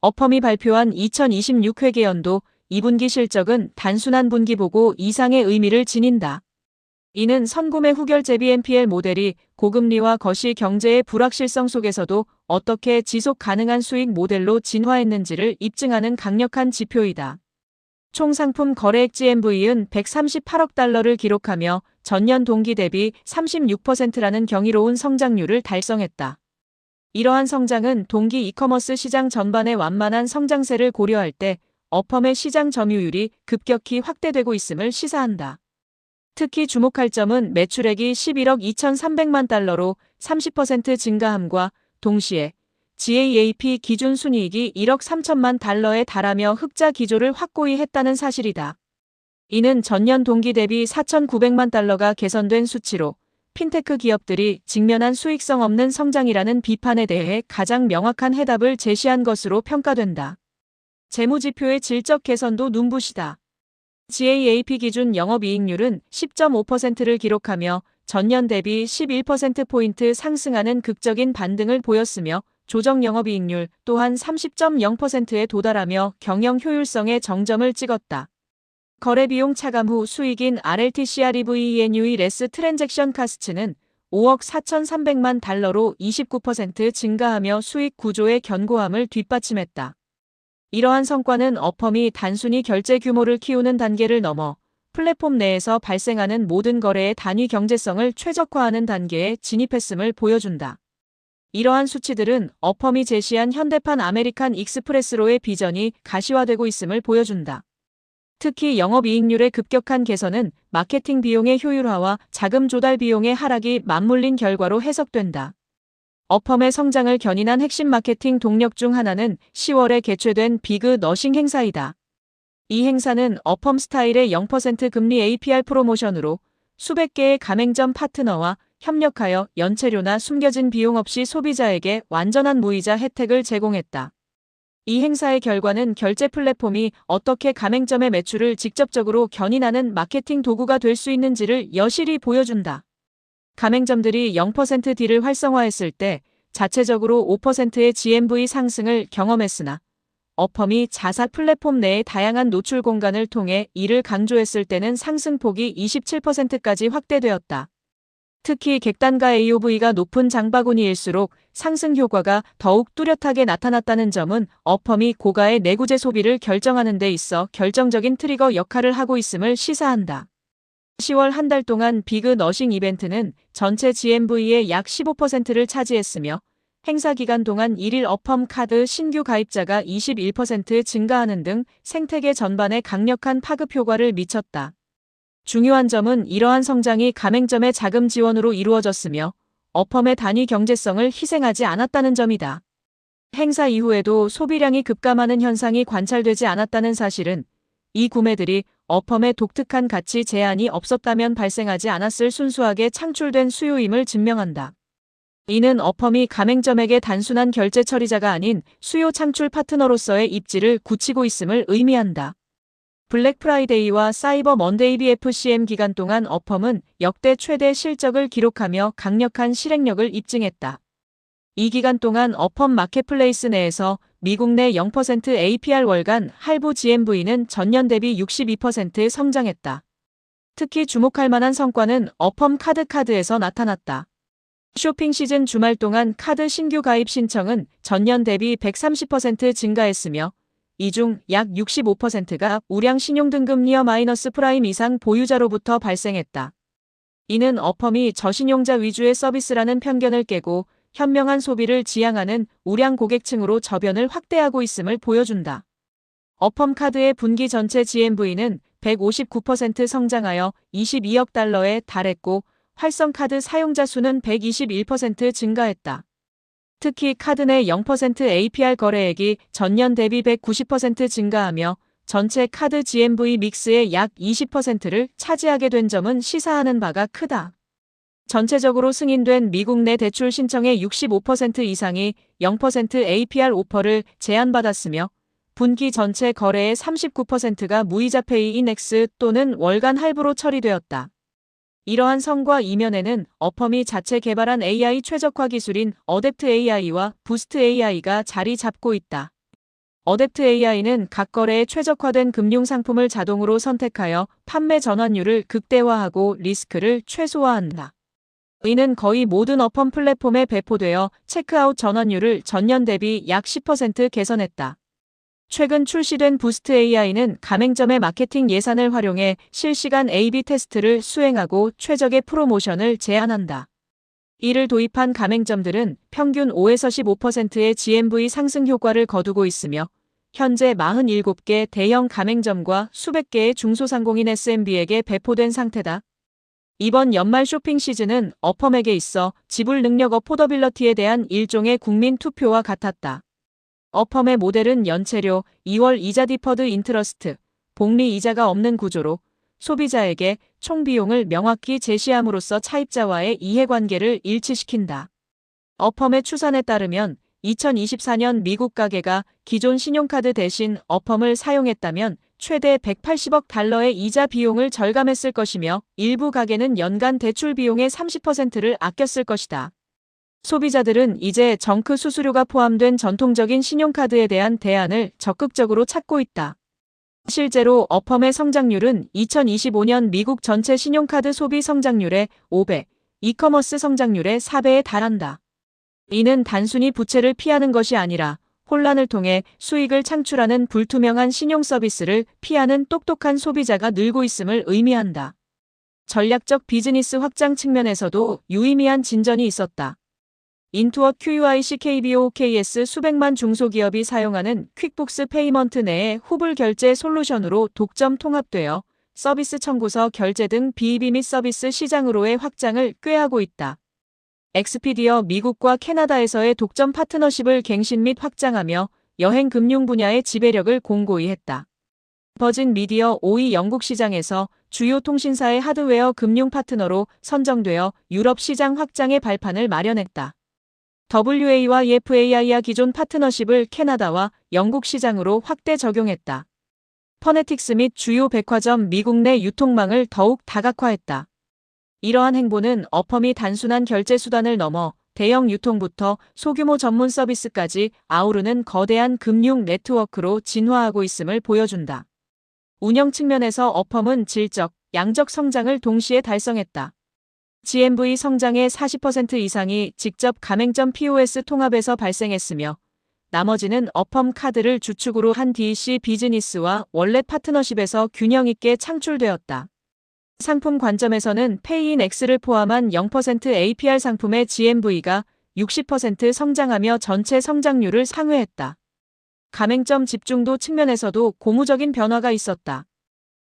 어펌이 발표한 2026 회계연도 2분기 실적은 단순한 분기 보고 이상의 의미를 지닌다. 이는 선구매 후결 제비 NPL 모델이 고금리와 거시 경제의 불확실성 속에서도 어떻게 지속 가능한 수익 모델로 진화했는지를 입증하는 강력한 지표이다. 총 상품 거래액 GMV는 138억 달러를 기록하며 전년 동기 대비 36%라는 경이로운 성장률을 달성했다. 이러한 성장은 동기 이커머스 시장 전반의 완만한 성장세를 고려할 때 어펌의 시장 점유율이 급격히 확대되고 있음을 시사한다. 특히 주목할 점은 매출액이 11억 2,300만 달러로 30% 증가함과 동시에 GAAP 기준 순이익이 1억 3천만 달러에 달하며 흑자 기조를 확고히 했다는 사실이다. 이는 전년 동기 대비 4,900만 달러가 개선된 수치로 핀테크 기업들이 직면한 수익성 없는 성장이라는 비판에 대해 가장 명확한 해답을 제시한 것으로 평가된다. 재무지표의 질적 개선도 눈부시다. GAAP 기준 영업이익률은 10.5%를 기록하며 전년 대비 11%포인트 상승하는 극적인 반등을 보였으며 조정 영업이익률 또한 30.0%에 도달하며 경영 효율성의 정점을 찍었다. 거래비용 차감 후 수익인 RLTCREVENUE 레스 트랜잭션 카스트는 5억 4,300만 달러로 29% 증가하며 수익 구조의 견고함을 뒷받침했다. 이러한 성과는 어펌이 단순히 결제 규모를 키우는 단계를 넘어 플랫폼 내에서 발생하는 모든 거래의 단위 경제성을 최적화하는 단계에 진입했음을 보여준다. 이러한 수치들은 어펌이 제시한 현대판 아메리칸 익스프레스로의 비전이 가시화되고 있음을 보여준다. 특히 영업이익률의 급격한 개선은 마케팅 비용의 효율화와 자금 조달 비용의 하락이 맞물린 결과로 해석된다. 어펌의 성장을 견인한 핵심 마케팅 동력 중 하나는 10월에 개최된 비그 너싱 행사이다. 이 행사는 어펌 스타일의 0% 금리 APR 프로모션으로 수백 개의 가맹점 파트너와 협력하여 연체료나 숨겨진 비용 없이 소비자에게 완전한 무이자 혜택을 제공했다. 이 행사의 결과는 결제 플랫폼이 어떻게 가맹점의 매출을 직접적으로 견인하는 마케팅 도구가 될 수 있는지를 여실히 보여준다. 가맹점들이 0% 딜을 활성화했을 때 자체적으로 5%의 GMV 상승을 경험했으나 어펌이 자사 플랫폼 내의 다양한 노출 공간을 통해 이를 강조했을 때는 상승폭이 27%까지 확대되었다. 특히 객단가 AOV가 높은 장바구니일수록 상승 효과가 더욱 뚜렷하게 나타났다는 점은 어펌이 고가의 내구재 소비를 결정하는 데 있어 결정적인 트리거 역할을 하고 있음을 시사한다. 10월 한 달 동안 비그 너싱 이벤트는 전체 GMV의 약 15%를 차지했으며 행사 기간 동안 1일 어펌 카드 신규 가입자가 21% 증가하는 등 생태계 전반에 강력한 파급 효과를 미쳤다. 중요한 점은 이러한 성장이 가맹점의 자금 지원으로 이루어졌으며 어펌의 단위 경제성을 희생하지 않았다는 점이다. 행사 이후에도 소비량이 급감하는 현상이 관찰되지 않았다는 사실은 이 구매들이 어펌의 독특한 가치 제한이 없었다면 발생하지 않았을 순수하게 창출된 수요임을 증명한다. 이는 어펌이 가맹점에게 단순한 결제 처리자가 아닌 수요 창출 파트너로서의 입지를 굳히고 있음을 의미한다. 블랙 프라이데이와 사이버 먼데이 BFCM 기간 동안 어펌은 역대 최대 실적을 기록하며 강력한 실행력을 입증했다. 이 기간 동안 어펌 마켓플레이스 내에서 미국 내 0% APR 월간 할부 GMV는 전년 대비 62% 성장했다. 특히 주목할 만한 성과는 어펌 카드에서 나타났다. 쇼핑 시즌 주말 동안 카드 신규 가입 신청은 전년 대비 130% 증가했으며 이 중 약 65%가 우량 신용등급 니어 마이너스 프라임 이상 보유자로부터 발생했다. 이는 어펌이 저신용자 위주의 서비스라는 편견을 깨고 현명한 소비를 지향하는 우량 고객층으로 저변을 확대하고 있음을 보여준다. 어펌 카드의 분기 전체 GMV는 159% 성장하여 22억 달러에 달했고 활성 카드 사용자 수는 121% 증가했다. 특히 카드 내 0% APR 거래액이 전년 대비 190% 증가하며 전체 카드 GMV 믹스의 약 20%를 차지하게 된 점은 시사하는 바가 크다. 전체적으로 승인된 미국 내 대출 신청의 65% 이상이 0% APR 오퍼를 제안받았으며 분기 전체 거래의 39%가 무이자 페이 인엑스 또는 월간 할부로 처리되었다. 이러한 성과 이면에는 어펌이 자체 개발한 AI 최적화 기술인 어댑트 AI와 부스트 AI가 자리 잡고 있다. 어댑트 AI는 각 거래에 최적화된 금융 상품을 자동으로 선택하여 판매 전환율을 극대화하고 리스크를 최소화한다. 이는 거의 모든 어펌 플랫폼에 배포되어 체크아웃 전환율을 전년 대비 약 10% 개선했다. 최근 출시된 부스트 AI는 가맹점의 마케팅 예산을 활용해 실시간 A/B 테스트를 수행하고 최적의 프로모션을 제안한다. 이를 도입한 가맹점들은 평균 5에서 15%의 GMV 상승 효과를 거두고 있으며 현재 47개 대형 가맹점과 수백 개의 중소상공인 SMB에게 배포된 상태다. 이번 연말 쇼핑 시즌은 어펌에게 있어 지불 능력 어포더빌러티에 대한 일종의 국민 투표와 같았다. 어펌의 모델은 연체료, 2월 이자 디퍼드 인트러스트, 복리 이자가 없는 구조로 소비자에게 총 비용을 명확히 제시함으로써 차입자와의 이해관계를 일치시킨다. 어펌의 추산에 따르면 2024년 미국 가게가 기존 신용카드 대신 어펌을 사용했다면 최대 180억 달러의 이자 비용을 절감했을 것이며 일부 가게는 연간 대출 비용의 30%를 아꼈을 것이다. 소비자들은 이제 정크 수수료가 포함된 전통적인 신용카드에 대한 대안을 적극적으로 찾고 있다. 실제로 어펌의 성장률은 2025년 미국 전체 신용카드 소비 성장률의 5배, 이커머스 성장률의 4배에 달한다. 이는 단순히 부채를 피하는 것이 아니라 혼란을 통해 수익을 창출하는 불투명한 신용 서비스를 피하는 똑똑한 소비자가 늘고 있음을 의미한다. 전략적 비즈니스 확장 측면에서도 유의미한 진전이 있었다. 인투어 QUIC KBOKS 수백만 중소기업이 사용하는 퀵북스 페이먼트 내의 후불 결제 솔루션으로 독점 통합되어 서비스 청구서 결제 등 비이비 및 서비스 시장으로의 확장을 꾀하고 있다. 엑스피디어 미국과 캐나다에서의 독점 파트너십을 갱신 및 확장하며 여행 금융 분야의 지배력을 공고히 했다. 버진 미디어 5위 영국 시장에서 주요 통신사의 하드웨어 금융 파트너로 선정되어 유럽 시장 확장의 발판을 마련했다. WA와 EFAI와 기존 파트너십을 캐나다와 영국 시장으로 확대 적용했다. 퍼네틱스 및 주요 백화점 미국 내 유통망을 더욱 다각화했다. 이러한 행보는 어펌이 단순한 결제 수단을 넘어 대형 유통부터 소규모 전문 서비스까지 아우르는 거대한 금융 네트워크로 진화하고 있음을 보여준다. 운영 측면에서 어펌은 질적, 양적 성장을 동시에 달성했다. GMV 성장의 40% 이상이 직접 가맹점 POS 통합에서 발생했으며 나머지는 어펌 카드를 주축으로 한 DEC 비즈니스와 월렛 파트너십에서 균형 있게 창출되었다. 상품 관점에서는 페이인X를 포함한 0% APR 상품의 GMV가 60% 성장하며 전체 성장률을 상회했다. 가맹점 집중도 측면에서도 고무적인 변화가 있었다.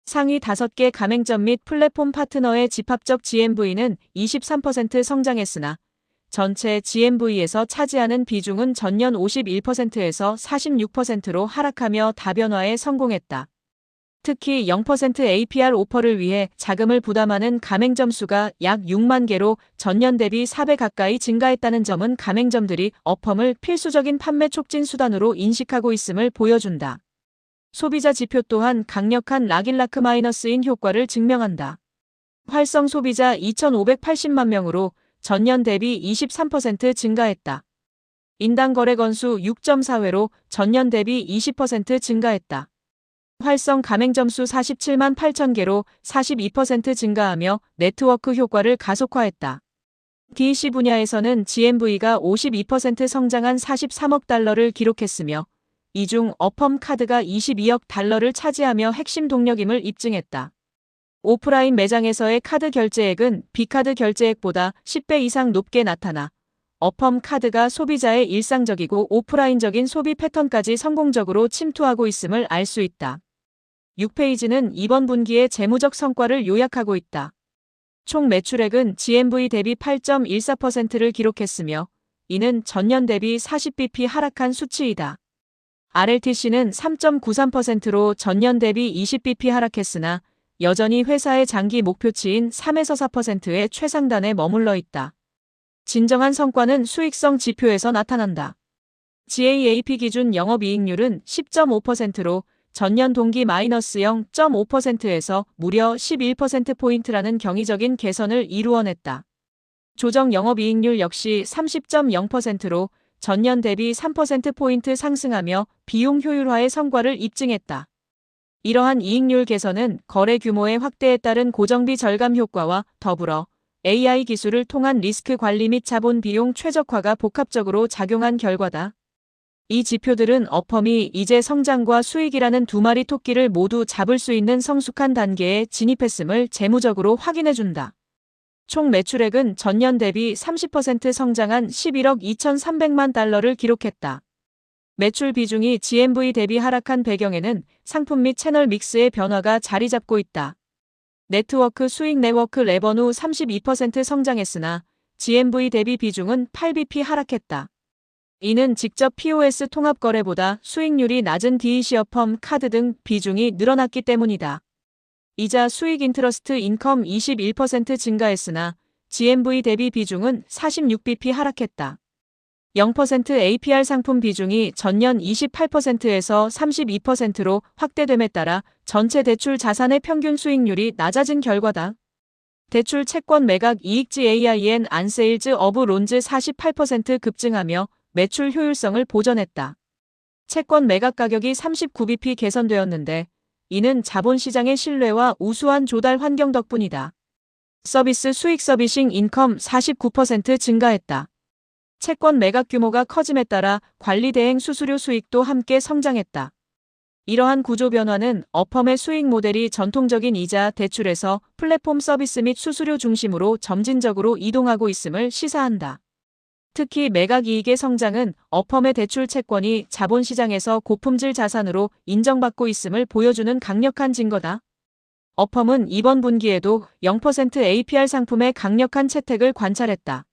상위 5개 가맹점 및 플랫폼 파트너의 집합적 GMV는 23% 성장했으나 전체 GMV에서 차지하는 비중은 전년 51%에서 46%로 하락하며 다변화에 성공했다. 특히 0% APR 오퍼를 위해 자금을 부담하는 가맹점 수가 약 6만 개로 전년 대비 4배 가까이 증가했다는 점은 가맹점들이 어펌을 필수적인 판매 촉진 수단으로 인식하고 있음을 보여준다. 소비자 지표 또한 강력한 락인라크 마이너스인 효과를 증명한다. 활성 소비자 2,580만 명으로 전년 대비 23% 증가했다. 인당 거래 건수 6.4회로 전년 대비 20% 증가했다. 활성 가맹점 수 47만 8천 개로 42% 증가하며 네트워크 효과를 가속화했다. DEC 분야에서는 GMV가 52% 성장한 43억 달러를 기록했으며 이 중 어펌 카드가 22억 달러를 차지하며 핵심 동력임을 입증했다. 오프라인 매장에서의 카드 결제액은 비카드 결제액보다 10배 이상 높게 나타나 어펌 카드가 소비자의 일상적이고 오프라인적인 소비 패턴까지 성공적으로 침투하고 있음을 알 수 있다. 6페이지는 이번 분기의 재무적 성과를 요약하고 있다. 총 매출액은 GMV 대비 8.14%를 기록했으며 이는 전년 대비 40bp 하락한 수치이다. RLTC는 3.93%로 전년 대비 20bp 하락했으나 여전히 회사의 장기 목표치인 3에서 4%의 최상단에 머물러 있다. 진정한 성과는 수익성 지표에서 나타난다. GAAP 기준 영업이익률은 10.5%로 전년 동기 마이너스 0.5%에서 무려 11%포인트라는 경이적인 개선을 이루어냈다. 조정 영업이익률 역시 30.0%로 전년 대비 3%포인트 상승하며 비용 효율화의 성과를 입증했다. 이러한 이익률 개선은 거래 규모의 확대에 따른 고정비 절감 효과와 더불어 AI 기술을 통한 리스크 관리 및 자본 비용 최적화가 복합적으로 작용한 결과다. 이 지표들은 어펌이 이제 성장과 수익이라는 두 마리 토끼를 모두 잡을 수 있는 성숙한 단계에 진입했음을 재무적으로 확인해준다. 총 매출액은 전년 대비 30% 성장한 11억 2,300만 달러를 기록했다. 매출 비중이 GMV 대비 하락한 배경에는 상품 및 채널 믹스의 변화가 자리 잡고 있다. 네트워크 수익 네트워크 레버뉴 32% 성장했으나 GMV 대비 비중은 8bp 하락했다. 이는 직접 POS 통합 거래보다 수익률이 낮은 DEC 어펌 카드 등 비중이 늘어났기 때문이다. 이자 수익 인트러스트 인컴 21% 증가했으나 GMV 대비 비중은 46bp 하락했다. 0% APR 상품 비중이 전년 28%에서 32%로 확대됨에 따라 전체 대출 자산의 평균 수익률이 낮아진 결과다. 대출 채권 매각 이익지 AIN 안세일즈 어브 론즈 48% 급증하며 매출 효율성을 보전했다. 채권 매각 가격이 39bp 개선되었는데 이는 자본시장의 신뢰와 우수한 조달 환경 덕분이다. 서비스 수익 서비싱 인컴 49% 증가했다. 채권 매각 규모가 커짐에 따라 관리 대행 수수료 수익도 함께 성장했다. 이러한 구조 변화는 어펌의 수익 모델이 전통적인 이자 대출에서 플랫폼 서비스 및 수수료 중심으로 점진적으로 이동하고 있음을 시사한다. 특히 매각 이익의 성장은 어펌의 대출 채권이 자본시장에서 고품질 자산으로 인정받고 있음을 보여주는 강력한 증거다. 어펌은 이번 분기에도 0% APR 상품의 강력한 채택을 관찰했다.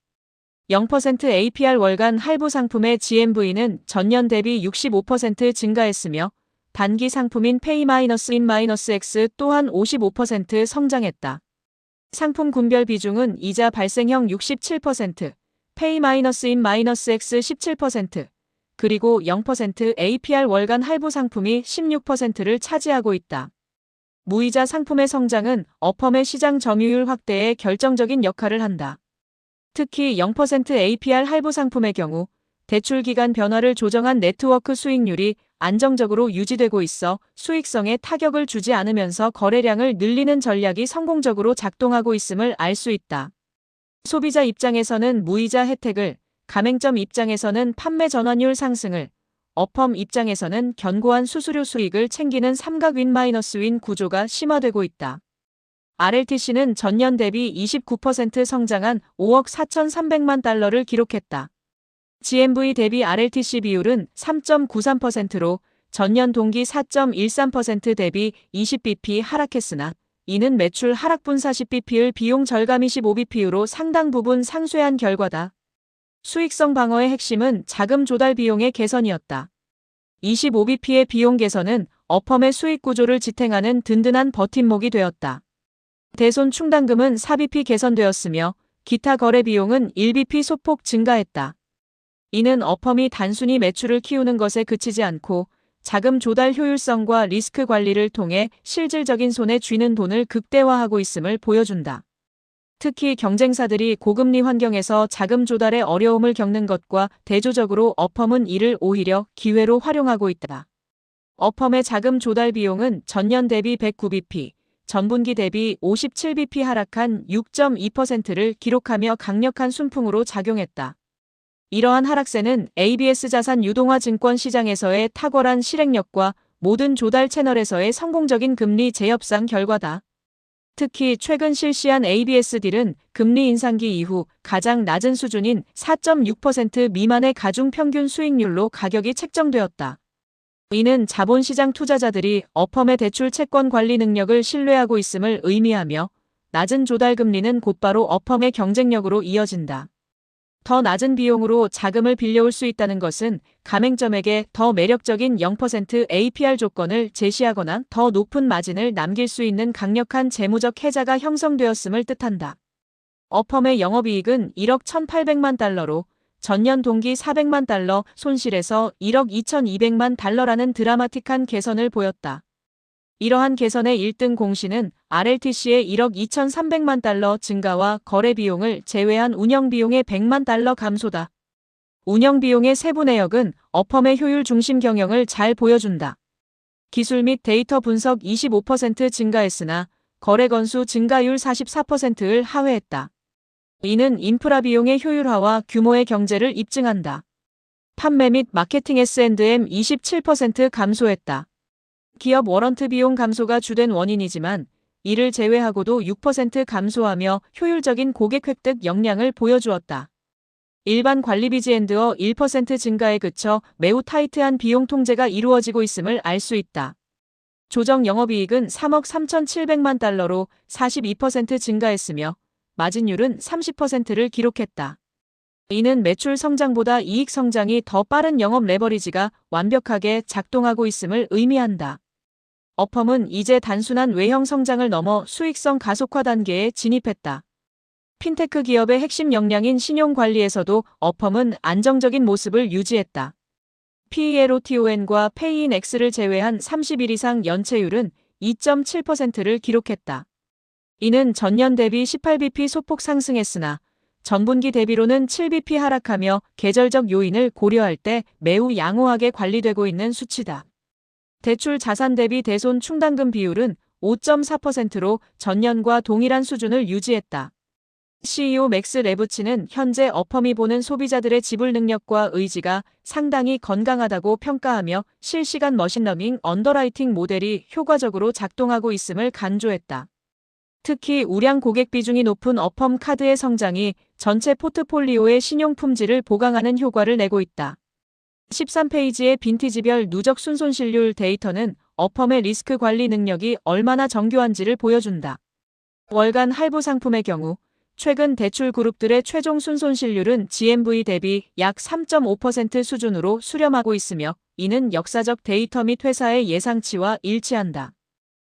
0% APR 월간 할부 상품의 GMV는 전년 대비 65% 증가했으며 단기 상품인 Pay-in-X 또한 55% 성장했다. 상품 군별 비중은 이자 발생형 67%, Pay-in-X 17%, 그리고 0% APR 월간 할부 상품이 16%를 차지하고 있다. 무이자 상품의 성장은 어펌의 시장 점유율 확대에 결정적인 역할을 한다. 특히 0% APR 할부 상품의 경우 대출 기간 변화를 조정한 네트워크 수익률이 안정적으로 유지되고 있어 수익성에 타격을 주지 않으면서 거래량을 늘리는 전략이 성공적으로 작동하고 있음을 알 수 있다. 소비자 입장에서는 무이자 혜택을, 가맹점 입장에서는 판매 전환율 상승을, 어펌 입장에서는 견고한 수수료 수익을 챙기는 삼각 윈-윈 구조가 심화되고 있다. RLTC는 전년 대비 29% 성장한 5억 4,300만 달러를 기록했다. GMV 대비 RLTC 비율은 3.93%로 전년 동기 4.13% 대비 20bp 하락했으나 이는 매출 하락분 40bp의 비용 절감 25bp로 상당 부분 상쇄한 결과다. 수익성 방어의 핵심은 자금 조달 비용의 개선이었다. 25bp의 비용 개선은 어펌의 수익 구조를 지탱하는 든든한 버팀목이 되었다. 대손 충당금은 4bp 개선되었으며 기타 거래 비용은 1bp 소폭 증가했다. 이는 어펌이 단순히 매출을 키우는 것에 그치지 않고 자금 조달 효율성과 리스크 관리를 통해 실질적인 손에 쥐는 돈을 극대화하고 있음을 보여준다. 특히 경쟁사들이 고금리 환경에서 자금 조달에 어려움을 겪는 것과 대조적으로 어펌은 이를 오히려 기회로 활용하고 있다. 어펌의 자금 조달 비용은 전년 대비 109bp, 전분기 대비 57bp 하락한 6.2%를 기록하며 강력한 순풍으로 작용했다. 이러한 하락세는 ABS 자산 유동화 증권 시장에서의 탁월한 실행력과 모든 조달 채널에서의 성공적인 금리 재협상 결과다. 특히 최근 실시한 ABS 딜은 금리 인상기 이후 가장 낮은 수준인 4.6% 미만의 가중 평균 수익률로 가격이 책정되었다. 이는 자본시장 투자자들이 어펌의 대출 채권 관리 능력을 신뢰하고 있음을 의미하며 낮은 조달 금리는 곧바로 어펌의 경쟁력으로 이어진다. 더 낮은 비용으로 자금을 빌려올 수 있다는 것은 가맹점에게 더 매력적인 0% APR 조건을 제시하거나 더 높은 마진을 남길 수 있는 강력한 재무적 해자가 형성되었음을 뜻한다. 어펌의 영업이익은 1억 1,800만 달러로 전년 동기 400만 달러 손실에서 1억 2,200만 달러라는 드라마틱한 개선을 보였다. 이러한 개선의 1등 공신은 RLTC의 1억 2,300만 달러 증가와 거래 비용을 제외한 운영 비용의 100만 달러 감소다. 운영 비용의 세부 내역은 어펌의 효율 중심 경영을 잘 보여준다. 기술 및 데이터 분석 25% 증가했으나 거래 건수 증가율 44%를 하회했다. 이는 인프라 비용의 효율화와 규모의 경제를 입증한다. 판매 및 마케팅 S&M 27% 감소했다. 기업 워런트 비용 감소가 주된 원인이지만 이를 제외하고도 6% 감소하며 효율적인 고객 획득 역량을 보여주었다. 일반 관리비 지엔드어 1% 증가에 그쳐 매우 타이트한 비용 통제가 이루어지고 있음을 알 수 있다. 조정 영업이익은 3억 3,700만 달러로 42% 증가했으며 마진율은 30%를 기록했다. 이는 매출 성장보다 이익 성장이 더 빠른 영업 레버리지가 완벽하게 작동하고 있음을 의미한다. 어펌은 이제 단순한 외형 성장을 넘어 수익성 가속화 단계에 진입했다. 핀테크 기업의 핵심 역량인 신용 관리에서도 어펌은 안정적인 모습을 유지했다. PELOTON과 페이인X를 제외한 30일 이상 연체율은 2.7%를 기록했다. 이는 전년 대비 18bp 소폭 상승했으나 전분기 대비로는 7bp 하락하며 계절적 요인을 고려할 때 매우 양호하게 관리되고 있는 수치다. 대출 자산 대비 대손 충당금 비율은 5.4%로 전년과 동일한 수준을 유지했다. CEO 맥스 레부치는 현재 어펌이 보는 소비자들의 지불 능력과 의지가 상당히 건강하다고 평가하며 실시간 머신러닝 언더라이팅 모델이 효과적으로 작동하고 있음을 강조했다. 특히 우량 고객 비중이 높은 어펌 카드의 성장이 전체 포트폴리오의 신용 품질을 보강하는 효과를 내고 있다. 13페이지의 빈티지별 누적 순손실률 데이터는 어펌의 리스크 관리 능력이 얼마나 정교한지를 보여준다. 월간 할부 상품의 경우 최근 대출 그룹들의 최종 순손실률은 GMV 대비 약 3.5% 수준으로 수렴하고 있으며 이는 역사적 데이터 및 회사의 예상치와 일치한다.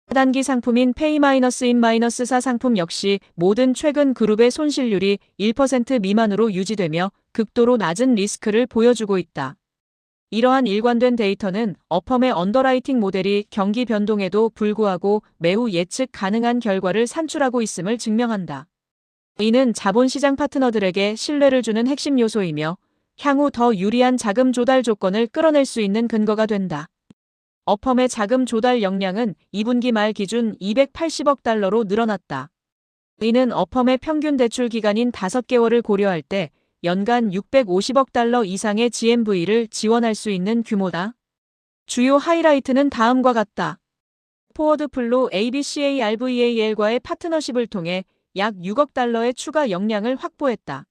하단기 상품인 Pay-in-4 상품 역시 모든 최근 그룹의 손실률이 1% 미만으로 유지되며 극도로 낮은 리스크를 보여주고 있다. 이러한 일관된 데이터는 어펌의 언더라이팅 모델이 경기 변동에도 불구하고 매우 예측 가능한 결과를 산출하고 있음을 증명한다. 이는 자본시장 파트너들에게 신뢰를 주는 핵심 요소이며 향후 더 유리한 자금 조달 조건을 끌어낼 수 있는 근거가 된다. 어펌의 자금 조달 역량은 2분기 말 기준 280억 달러로 늘어났다. 이는 어펌의 평균 대출 기간인 5개월을 고려할 때 연간 650억 달러 이상의 GMV를 지원할 수 있는 규모다. 주요 하이라이트는 다음과 같다. 포워드플로 ABCARVAL과의 파트너십을 통해 약 6억 달러의 추가 역량을 확보했다.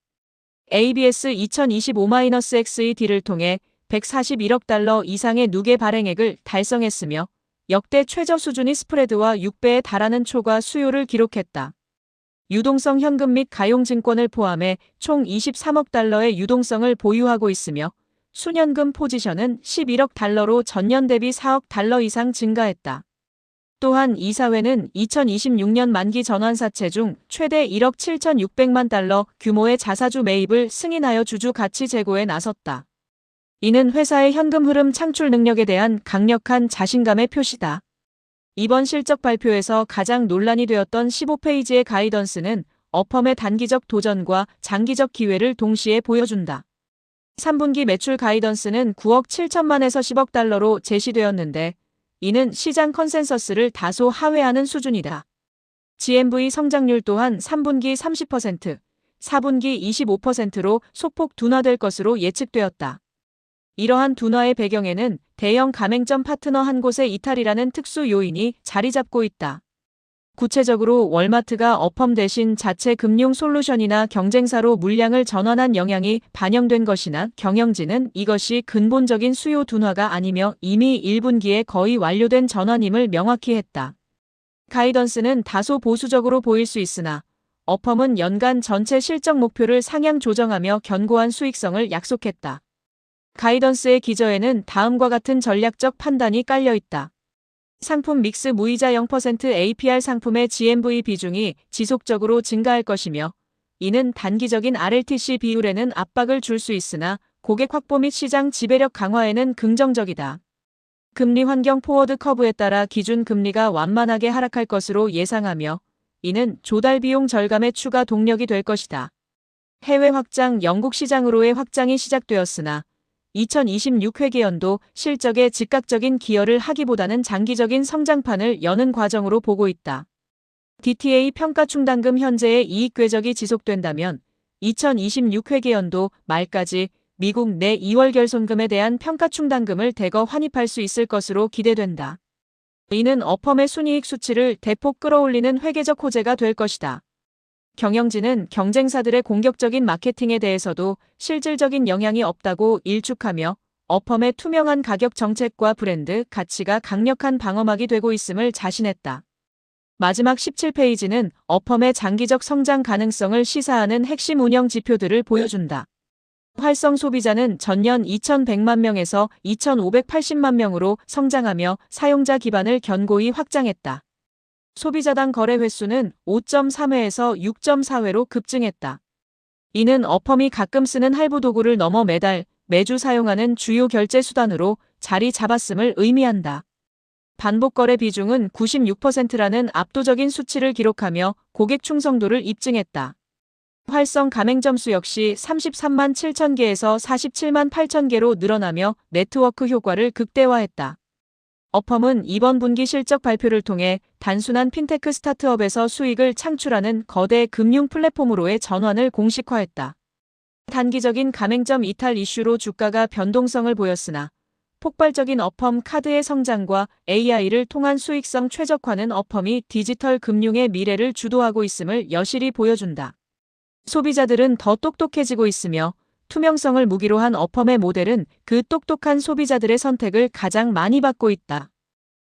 ABS 2025-XED를 통해 141억 달러 이상의 누계 발행액을 달성했으며 역대 최저 수준의 스프레드와 6배에 달하는 초과 수요를 기록했다. 유동성 현금 및 가용증권을 포함해 총 23억 달러의 유동성을 보유하고 있으며 순현금 포지션은 11억 달러로 전년 대비 4억 달러 이상 증가했다. 또한 이사회는 2026년 만기 전환사채 중 최대 1억 7,600만 달러 규모의 자사주 매입을 승인하여 주주 가치 제고에 나섰다. 이는 회사의 현금 흐름 창출 능력에 대한 강력한 자신감의 표시다. 이번 실적 발표에서 가장 논란이 되었던 15페이지의 가이던스는 어펌의 단기적 도전과 장기적 기회를 동시에 보여준다. 3분기 매출 가이던스는 9억 7천만에서 10억 달러로 제시되었는데 이는 시장 컨센서스를 다소 하회하는 수준이다. GMV 성장률 또한 3분기 30%, 4분기 25%로 소폭 둔화될 것으로 예측되었다. 이러한 둔화의 배경에는 대형 가맹점 파트너 한 곳의 이탈이라는 특수 요인이 자리 잡고 있다. 구체적으로 월마트가 어펌 대신 자체 금융 솔루션이나 경쟁사로 물량을 전환한 영향이 반영된 것이나 경영진은 이것이 근본적인 수요 둔화가 아니며 이미 1분기에 거의 완료된 전환임을 명확히 했다. 가이던스는 다소 보수적으로 보일 수 있으나 어펌은 연간 전체 실적 목표를 상향 조정하며 견고한 수익성을 약속했다. 가이던스의 기저에는 다음과 같은 전략적 판단이 깔려 있다. 상품 믹스 무이자 0% APR 상품의 GMV 비중이 지속적으로 증가할 것이며 이는 단기적인 RLTC 비율에는 압박을 줄 수 있으나 고객 확보 및 시장 지배력 강화에는 긍정적이다. 금리 환경 포워드 커브에 따라 기준 금리가 완만하게 하락할 것으로 예상하며 이는 조달 비용 절감의 추가 동력이 될 것이다. 해외 확장 영국 시장으로의 확장이 시작되었으나 2026 회계연도 실적에 즉각적인 기여를 하기보다는 장기적인 성장판을 여는 과정으로 보고 있다. DTA 평가 충당금 현재의 이익 궤적이 지속된다면 2026 회계연도 말까지 미국 내 2월 결손금에 대한 평가 충당금을 대거 환입할 수 있을 것으로 기대된다. 이는 어펌의 순이익 수치를 대폭 끌어올리는 회계적 호재가 될 것이다. 경영진은 경쟁사들의 공격적인 마케팅에 대해서도 실질적인 영향이 없다고 일축하며 어펌의 투명한 가격 정책과 브랜드 가치가 강력한 방어막이 되고 있음을 자신했다. 마지막 17페이지는 어펌의 장기적 성장 가능성을 시사하는 핵심 운영 지표들을 보여준다. 활성 소비자는 전년 2,100만 명에서 2,580만 명으로 성장하며 사용자 기반을 견고히 확장했다. 소비자당 거래 횟수는 5.3회에서 6.4회로 급증했다. 이는 어펌이 가끔 쓰는 할부 도구를 넘어 매주 사용하는 주요 결제 수단으로 자리 잡았음을 의미한다. 반복 거래 비중은 96%라는 압도적인 수치를 기록하며 고객 충성도를 입증했다. 활성 가맹점 수 역시 33만 7천 개에서 47만 8천 개로 늘어나며 네트워크 효과를 극대화했다. 어펌은 이번 분기 실적 발표를 통해 단순한 핀테크 스타트업에서 수익을 창출하는 거대 금융 플랫폼으로의 전환을 공식화했다. 단기적인 가맹점 이탈 이슈로 주가가 변동성을 보였으나 폭발적인 어펌 카드의 성장과 AI를 통한 수익성 최적화는 어펌이 디지털 금융의 미래를 주도하고 있음을 여실히 보여준다. 소비자들은 더 똑똑해지고 있으며 투명성을 무기로 한 어펌의 모델은 그 똑똑한 소비자들의 선택을 가장 많이 받고 있다.